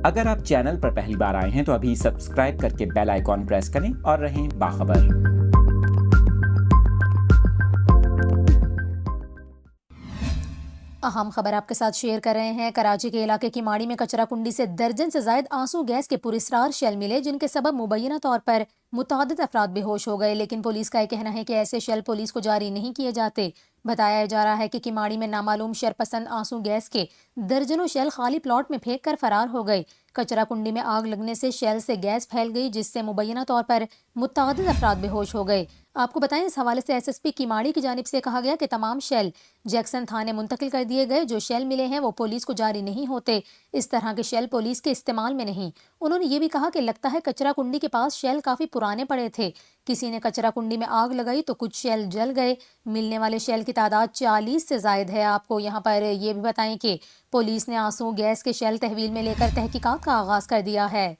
اگر آپ چینل پر پہلی بار آئے ہیں تو ابھی سبسکرائب کر کے بیل آئیکن پریس کریں اور رہیں باخبر۔ اہم خبر آپ کے ساتھ شیئر کر رہے ہیں۔ کراچی کے علاقے کی ماڑی میں کچرا کنڈی سے درجن سے زائد آنسو گیس کے پراسرار شیل ملے، جن کے سبب مبینہ طور پر متعدد افراد بے ہوش ہو گئے، لیکن پولیس کا یہ کہنا ہے کہ ایسے شیل پولیس کو جاری نہیں کیے جاتے۔ بتایا جا رہا ہے کہ کماڑی میں نامعلوم شرپسند آنسو گیس کے درجنوں شیل خالی پلاٹ میں پھینک کر فرار ہو گئے۔ کچرا کنڈی میں آگ لگنے سے شیل سے گیس پھیل گئی، جس سے مبینہ طور پر متعدد افراد بے ہوش ہو گئے۔ آپ کو بتائیں، اس حوالے سے ایس ایس پی کماڑی کی جانب سے کہا گیا کہ تمام شیل جیکسن تھانے منتقل کر دیے گئے۔ جو شیل ملے ہیں وہ پولیس کو جاری نہیں ہوتے، اس طرح کے شیل پولیس کے استعمال میں نہیں۔ انہوں نے یہ بھی کہا کہ لگتا ہے کچرا کنڈی کے پاس شیل کافی پرانے پڑے تھے، کسی نے کچرا کنڈی میں آگ لگائی تو کچھ شیل جل گئے۔ ملنے والے شیل کی تعداد 40 سے زائد ہے۔ آپ کو یہاں پر یہ بھی بتائیں کہ پولیس نے آنسو گیس کے شیل تحویل میں لے کر تحقیقات کا آغاز کر دیا ہے۔